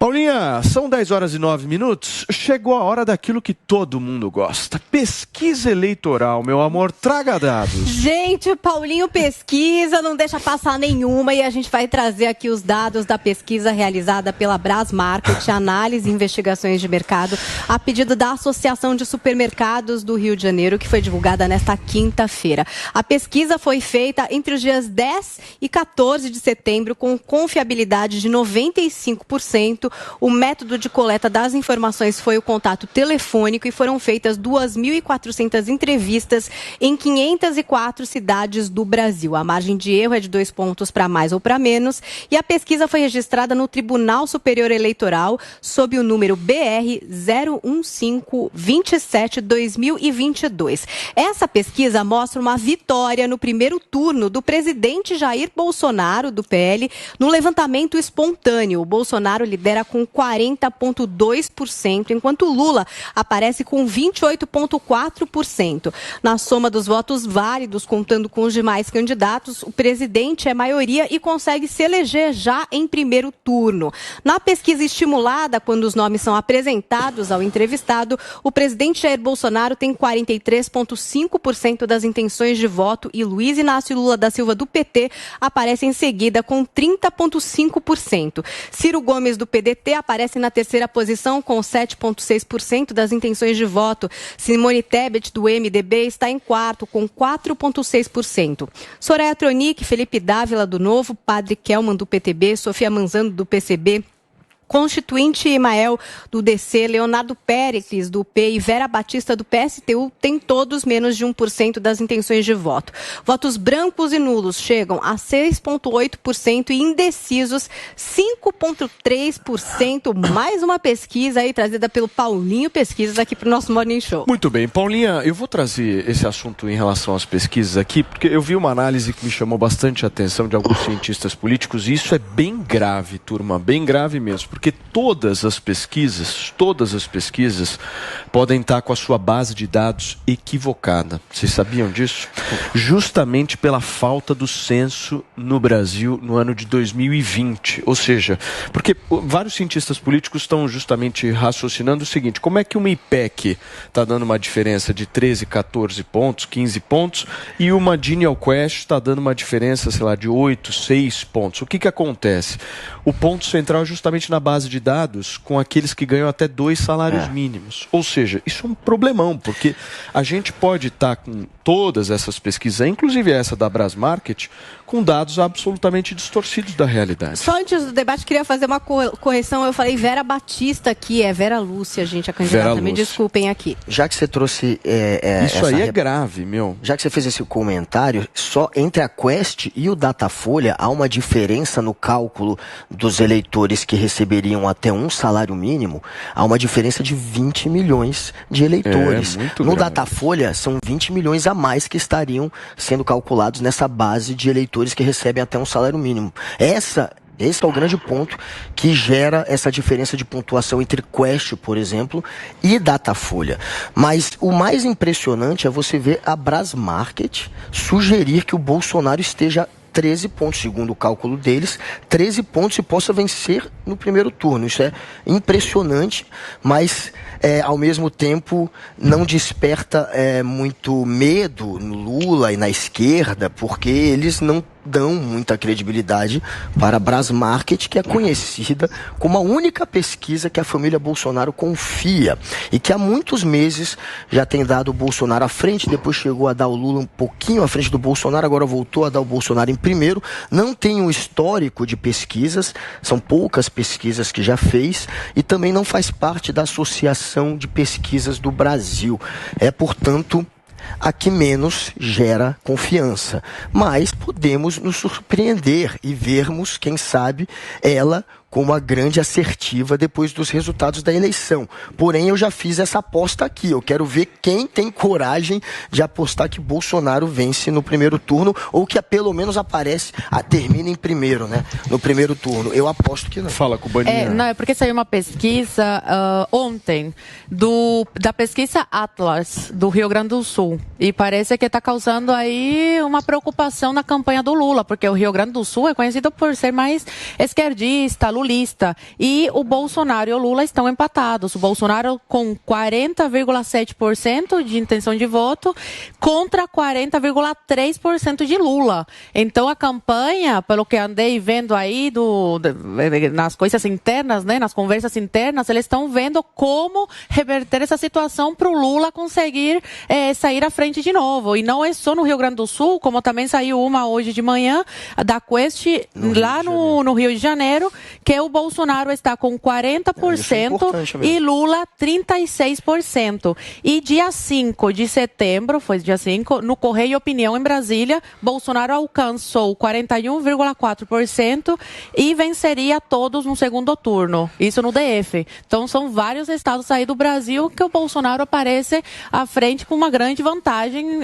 Paulinha, são 10h09. Chegou a hora daquilo que todo mundo gosta. Pesquisa eleitoral, meu amor, traga dados. Gente, o Paulinho pesquisa, não deixa passar nenhuma, e a gente vai trazer aqui os dados da pesquisa realizada pela Brasmarket, Análise e Investigações de Mercado, a pedido da Associação de Supermercados do Rio de Janeiro, que foi divulgada nesta quinta-feira. A pesquisa foi feita entre os dias 10 e 14 de setembro, com confiabilidade de 95%. O método de coleta das informações foi o contato telefônico e foram feitas 2.400 entrevistas em 504 cidades do Brasil. A margem de erro é de 2 pontos para mais ou para menos, e a pesquisa foi registrada no Tribunal Superior Eleitoral sob o número BR 01527/2022. Essa pesquisa mostra uma vitória no primeiro turno do presidente Jair Bolsonaro, do PL, no levantamento espontâneo. O Bolsonaro lidera com 40,2%, enquanto Lula aparece com 28,4%. Na soma dos votos válidos, contando com os demais candidatos, o presidente é maioria e consegue se eleger já em primeiro turno. Na pesquisa estimulada, quando os nomes são apresentados ao entrevistado, o presidente Jair Bolsonaro tem 43,5% das intenções de voto e Luiz Inácio Lula da Silva, do PT, aparece em seguida com 30,5%. Ciro Gomes, do PDT, aparece na terceira posição com 7,6% das intenções de voto. Simone Tebet, do MDB, está em quarto com 4,6%. Soraya Tronic, Felipe Dávila, do Novo, Padre Kelman, do PTB, Sofia Manzano, do PCB, Constituinte Imael, do DC, Leonardo Péricles, do P, e Vera Batista, do PSTU, têm todos menos de 1% das intenções de voto. Votos brancos e nulos chegam a 6,8% e indecisos 5,3%. Mais uma pesquisa aí trazida pelo Paulinho Pesquisas aqui para o nosso Morning Show. Muito bem, Paulinha, eu vou trazer esse assunto em relação às pesquisas aqui, porque eu vi uma análise que me chamou bastante a atenção de alguns cientistas políticos, e isso é bem grave, turma, bem grave mesmo. Porque todas as pesquisas podem estar com a sua base de dados equivocada. Vocês sabiam disso? Justamente pela falta do censo no Brasil no ano de 2020. Ou seja, porque vários cientistas políticos estão justamente raciocinando o seguinte: como é que uma IPEC está dando uma diferença de 13, 14 pontos, 15 pontos, e uma Genial Quest está dando uma diferença, sei lá, de 8, 6 pontos? O que acontece? O ponto central é justamente na base de dados com aqueles que ganham até 2 salários mínimos. Ou seja, isso é um problemão, porque a gente pode estar com todas essas pesquisas, inclusive essa da Brasmarket, com dados absolutamente distorcidos da realidade. Só antes do debate, queria fazer uma correção. Eu falei Vera Batista aqui, é Vera Lúcia, gente, a candidata. Me desculpem aqui. Já que você trouxe... isso aí é grave, meu. Já que você fez esse comentário, só entre a Quest e o Datafolha há uma diferença no cálculo dos eleitores que receberiam até um salário mínimo, há uma diferença de 20 milhões de eleitores. No Datafolha, são 20 milhões a mais que estariam sendo calculados nessa base de eleitores que recebem até um salário mínimo. Esse é o grande ponto que gera essa diferença de pontuação entre Quest, por exemplo, e Datafolha. Mas o mais impressionante é você ver a Brasmarket sugerir que o Bolsonaro esteja 13 pontos, segundo o cálculo deles, 13 pontos e possa vencer no primeiro turno. Isso é impressionante, mas ao mesmo tempo não desperta muito medo no Lula e na esquerda, porque eles não dão muita credibilidade para a Brasmarket, que é conhecida como a única pesquisa que a família Bolsonaro confia e que há muitos meses já tem dado o Bolsonaro à frente, depois chegou a dar o Lula um pouquinho à frente do Bolsonaro, agora voltou a dar o Bolsonaro em primeiro. Não tem um histórico de pesquisas, são poucas pesquisas que já fez, e também não faz parte da Associação de Pesquisas do Brasil. É, portanto, a que menos gera confiança. Mas podemos nos surpreender e vermos, quem sabe, ela como a grande assertiva depois dos resultados da eleição. Porém, eu já fiz essa aposta aqui. Eu quero ver quem tem coragem de apostar que Bolsonaro vence no primeiro turno, ou que pelo menos termina em primeiro, né? No primeiro turno. Eu aposto que não. Fala, Cubaninha. Não, é porque saiu uma pesquisa ontem da pesquisa Atlas do Rio Grande do Sul. E parece que está causando aí uma preocupação na campanha do Lula, porque o Rio Grande do Sul é conhecido por ser mais esquerdista. Lula lulista. E o Bolsonaro e o Lula estão empatados. O Bolsonaro com 40,7% de intenção de voto contra 40,3% de Lula. Então a campanha, pelo que andei vendo aí nas coisas internas, né, nas conversas internas, eles estão vendo como reverter essa situação para o Lula conseguir sair à frente de novo. E não é só no Rio Grande do Sul, como também saiu uma hoje de manhã da Quest lá no Rio de Janeiro, que o Bolsonaro está com 40% e Lula 36%. E dia 5 de setembro, foi dia 5, no Correio Opinião em Brasília, Bolsonaro alcançou 41,4% e venceria todos no segundo turno. Isso no DF. Então são vários estados aí do Brasil que o Bolsonaro aparece à frente com uma grande vantagem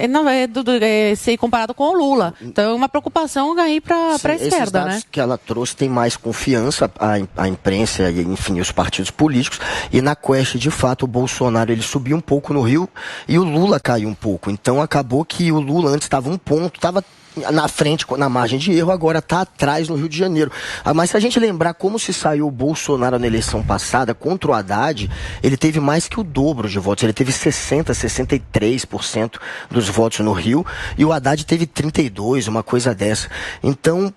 se comparado com o Lula. Então é uma preocupação aí para a esquerda, esses dados, né? Que ela trouxe tem mais confiança a imprensa e, enfim, os partidos políticos. E na Quest, de fato, o Bolsonaro ele subiu um pouco no Rio e o Lula caiu um pouco. Então acabou que o Lula antes estava um ponto, estava na frente, na margem de erro, agora está atrás no Rio de Janeiro. Mas se a gente lembrar como se saiu o Bolsonaro na eleição passada contra o Haddad, ele teve mais que o dobro de votos. Ele teve 63% dos votos no Rio e o Haddad teve 32%, uma coisa dessa. Então,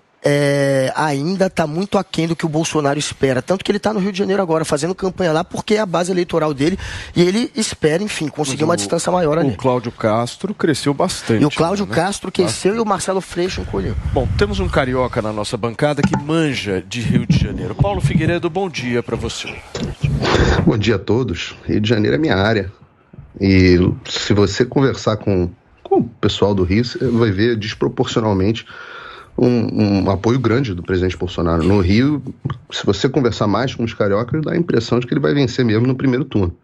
ainda está muito aquém do que o Bolsonaro espera. Tanto que ele está no Rio de Janeiro agora, fazendo campanha lá, porque é a base eleitoral dele e ele espera, enfim, conseguir uma distância maior ali. O Cláudio Castro cresceu bastante. E o Cláudio Castro cresceu e o Marcelo Freixo encolheu. Bom, temos um carioca na nossa bancada que manja de Rio de Janeiro. Paulo Figueiredo, bom dia para você. Bom dia a todos. Rio de Janeiro é minha área. E se você conversar com o pessoal do Rio, você vai ver desproporcionalmente um apoio grande do presidente Bolsonaro. No Rio, se você conversar mais com os cariocas, dá a impressão de que ele vai vencer mesmo no primeiro turno.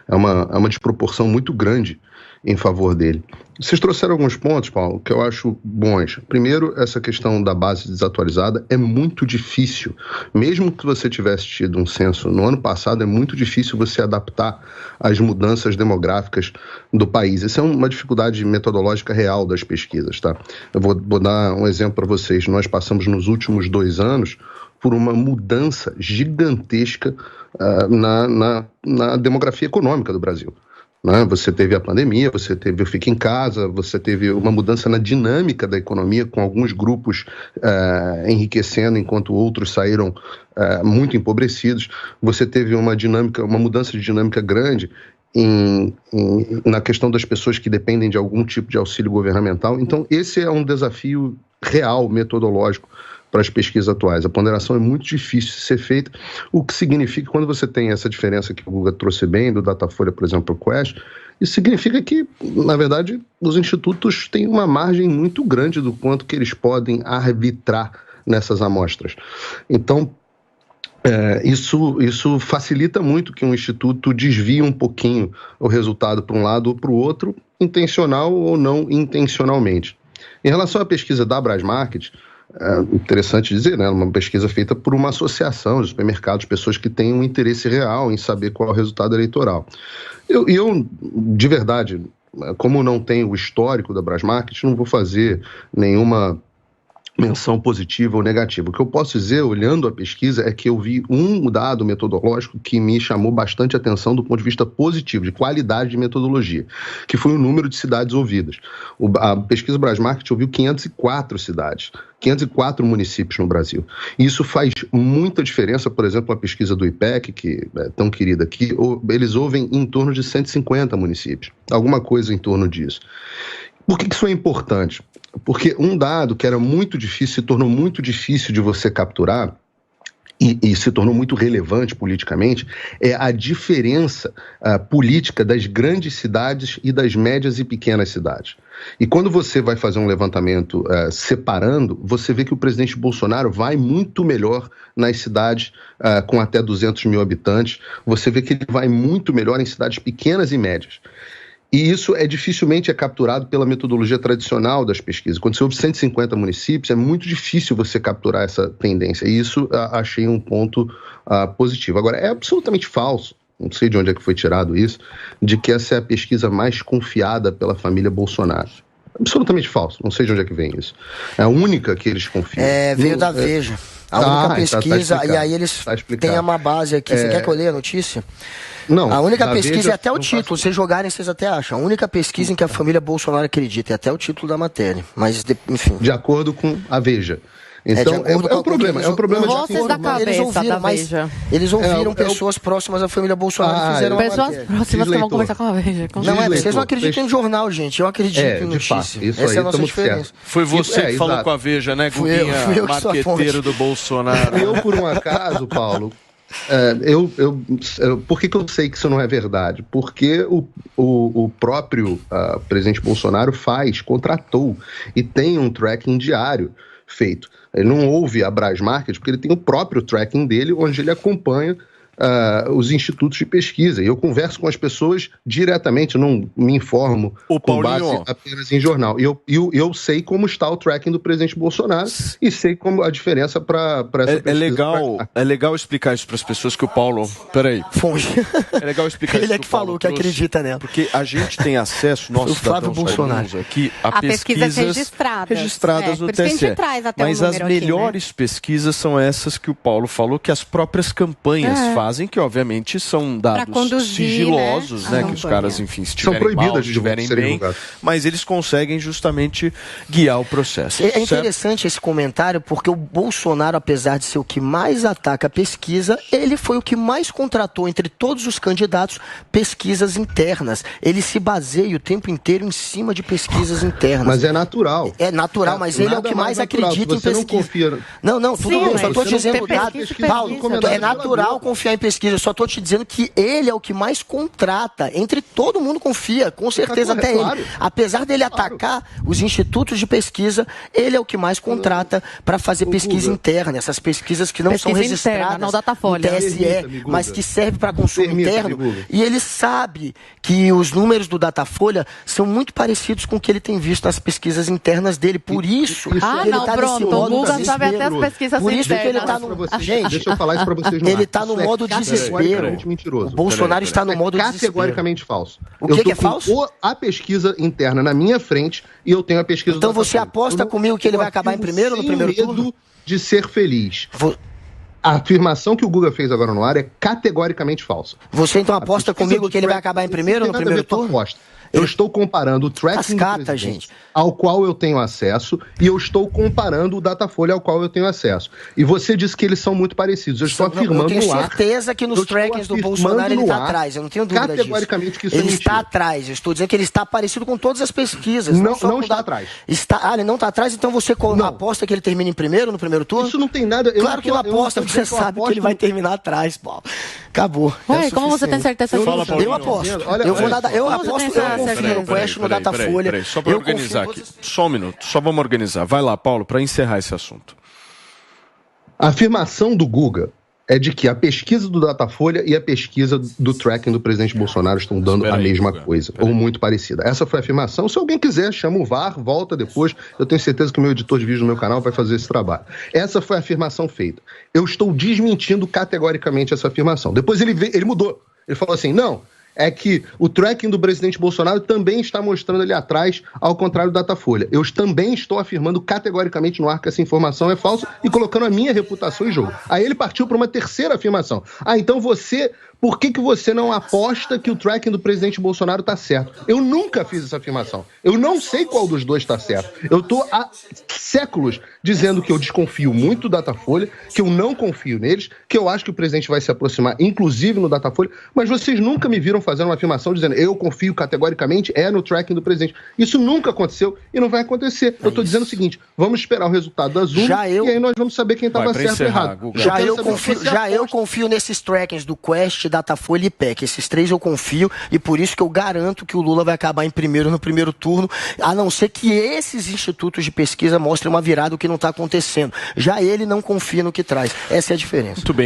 É uma desproporção muito grande em favor dele. Vocês trouxeram alguns pontos, Paulo, que eu acho bons. Primeiro, essa questão da base desatualizada é muito difícil. Mesmo que você tivesse tido um censo no ano passado, é muito difícil você adaptar às mudanças demográficas do país. Essa é uma dificuldade metodológica real das pesquisas, tá? Eu vou dar um exemplo para vocês. Nós passamos nos últimos 2 anos por uma mudança gigantesca na demografia econômica do Brasil. Você teve a pandemia, você teve o Fica em Casa, você teve uma mudança na dinâmica da economia, com alguns grupos enriquecendo enquanto outros saíram muito empobrecidos. Você teve uma mudança de dinâmica grande na questão das pessoas que dependem de algum tipo de auxílio governamental. Então, esse é um desafio real, metodológico, para as pesquisas atuais. A ponderação é muito difícil de ser feita, o que significa que quando você tem essa diferença que o Guga trouxe bem, do Datafolha, por exemplo, para o Quest, isso significa que, na verdade, os institutos têm uma margem muito grande do quanto que eles podem arbitrar nessas amostras. Então, isso facilita muito que um instituto desvie um pouquinho o resultado para um lado ou para o outro, intencional ou não intencionalmente. Em relação à pesquisa da Brasmarket, é interessante dizer, né? Uma pesquisa feita por uma associação de supermercados, pessoas que têm um interesse real em saber qual é o resultado eleitoral. Eu, de verdade, como não tenho o histórico da Brasmarket, não vou fazer nenhuma menção positiva ou negativa. O que eu posso dizer, olhando a pesquisa, é que eu vi um dado metodológico que me chamou bastante atenção do ponto de vista positivo, de qualidade de metodologia, que foi o número de cidades ouvidas. A pesquisa Brasmarket ouviu 504 cidades, 504 municípios no Brasil. E isso faz muita diferença, por exemplo, a pesquisa do IPEC, que é tão querida aqui, eles ouvem em torno de 150 municípios, alguma coisa em torno disso. Por que isso é importante? Porque um dado que era muito difícil, se tornou muito difícil de você capturar e se tornou muito relevante politicamente, é a diferença política das grandes cidades e das médias e pequenas cidades. E quando você vai fazer um levantamento separando, você vê que o presidente Bolsonaro vai muito melhor nas cidades com até 200 mil habitantes, você vê que ele vai muito melhor em cidades pequenas e médias. E isso dificilmente é capturado pela metodologia tradicional das pesquisas. Quando você ouve 150 municípios, é muito difícil você capturar essa tendência. E isso achei um ponto positivo. Agora, é absolutamente falso, não sei de onde é que foi tirado isso, de que essa é a pesquisa mais confiada pela família Bolsonaro. Absolutamente falso. Não sei de onde é que vem isso. É a única que eles confiam. Veio da Veja. A única pesquisa, e aí eles têm uma base aqui. Você quer que eu leia a notícia? Não. A única pesquisa, Veja, é até o título. Vocês jogarem, vocês até acham. A única pesquisa em que a família Bolsonaro acredita. É até o título da matéria. Mas, enfim. De acordo com a Veja. Então, é um problema. É um problema Vozes da cabeça da Veja. Eles ouviram pessoas próximas à família Bolsonaro e fizeram pessoas próximas que vão conversar com a Veja. Vocês não acreditam em jornal, gente. Eu acredito em notícia. Isso Essa aí, é a nossa diferença. Certo. Foi você que falou com a Veja, né, Guguinha? Marqueteiro do Bolsonaro. Eu, por um acaso, Paulo... por que eu sei que isso não é verdade? Porque o próprio presidente Bolsonaro contratou e tem um tracking diário feito. Ele não ouve a Brasmarket porque ele tem o próprio tracking dele, onde ele acompanha os institutos de pesquisa. E eu converso com as pessoas diretamente, não me informo com base apenas em jornal. E eu sei como está o tracking do presidente Bolsonaro e sei como a diferença para essa pesquisa. É legal explicar isso para as pessoas que o Paulo... Peraí. É legal explicar ele isso é que falou que acredita nela. Porque a gente tem acesso, nós cidadãos aqui, a pesquisas registradas no TSE. Mas as melhores pesquisas são essas que o Paulo falou, que as próprias campanhas fazem, que obviamente são dados sigilosos, né? Que os caras, enfim, se estiverem mal, se estiverem bem, mas eles conseguem justamente guiar o processo. É interessante esse comentário, porque o Bolsonaro, apesar de ser o que mais ataca a pesquisa, ele foi o que mais contratou entre todos os candidatos pesquisas internas. Ele se baseia o tempo inteiro em cima de pesquisas internas. Mas é natural. É natural, mas ele é o que mais acredita em pesquisa. Não, tudo bem, só estou te dizendo o dado. Paulo, é natural confiar em pesquisa, eu só estou te dizendo que ele é o que mais contrata, entre todo mundo confia, com certeza até ele. Apesar dele atacar os institutos de pesquisa, ele é o que mais contrata para fazer pesquisa interna, essas pesquisas que não são registradas no TSE, mas que servem para consumo interno. E ele sabe que os números do Datafolha são muito parecidos com o que ele tem visto nas pesquisas internas dele, por isso que ele está nesse modo o Guga sabe até as pesquisas por isso internas. que ele está no... Gente, deixa eu falar isso para vocês no ele está no modo desespero. Mentiroso. O Bolsonaro está no modo categoricamente falso. O que é falso? A pesquisa interna na minha frente e eu tenho a pesquisa. Então você aposta comigo que ele vai acabar em primeiro no primeiro turno? Medo de ser feliz. A afirmação que o Guga fez agora no ar é categoricamente falsa. Você então aposta comigo que ele vai acabar em primeiro no primeiro turno? Eu estou comparando o tracking do presidente ao qual eu tenho acesso e eu estou comparando o Datafolha ao qual eu tenho acesso. E você disse que eles são muito parecidos. Eu estou afirmando no ar. Eu tenho certeza que nos trackings do Bolsonaro ele está atrás. Eu não tenho dúvida disso. Categoricamente que isso ele está atrás. Eu estou dizendo que ele está parecido com todas as pesquisas. Não está atrás. Ele não está atrás, então você aposta que ele termina em primeiro no primeiro turno? Isso não tem nada... Claro que não aposta, porque você sabe que ele vai terminar atrás, Paulo. Acabou. Ué, como você tem certeza disso? Eu aposto. Eu aposto. Eu confio no Datafolha. Só para organizar aqui. Só um minuto. Só vamos organizar. Vai lá, Paulo, para encerrar esse assunto. A afirmação do Guga é de que a pesquisa do Datafolha e a pesquisa do tracking do presidente Bolsonaro estão dando a mesma coisa, ou muito parecida. Essa foi a afirmação. Se alguém quiser, chama o VAR, volta depois. Eu tenho certeza que o meu editor de vídeo no meu canal vai fazer esse trabalho. Essa foi a afirmação feita. Eu estou desmentindo categoricamente essa afirmação. Depois ele mudou. Ele falou assim, não... é que o tracking do presidente Bolsonaro também está mostrando ali atrás, ao contrário do Datafolha. Eu também estou afirmando categoricamente no ar que essa informação é falsa e colocando a minha reputação em jogo. Aí ele partiu para uma terceira afirmação. Então por que você não aposta que o tracking do presidente Bolsonaro está certo? Eu nunca fiz essa afirmação. Eu não sei qual dos dois está certo. Eu estou há séculos dizendo que eu desconfio muito do Datafolha, que eu não confio neles, que eu acho que o presidente vai se aproximar, inclusive no Datafolha, mas vocês nunca me viram fazendo uma afirmação dizendo eu confio categoricamente no tracking do presidente. Isso nunca aconteceu e não vai acontecer. Eu estou dizendo o seguinte, vamos esperar o resultado da Zoom e aí nós vamos saber quem estava certo ou errado. Eu confio nesses trackings do Quest, Datafolha e IPEC. Esses três eu confio e por isso que eu garanto que o Lula vai acabar em primeiro no primeiro turno, a não ser que esses institutos de pesquisa mostrem uma virada, o que não está acontecendo. Já ele não confia no que traz. Essa é a diferença. Muito bem.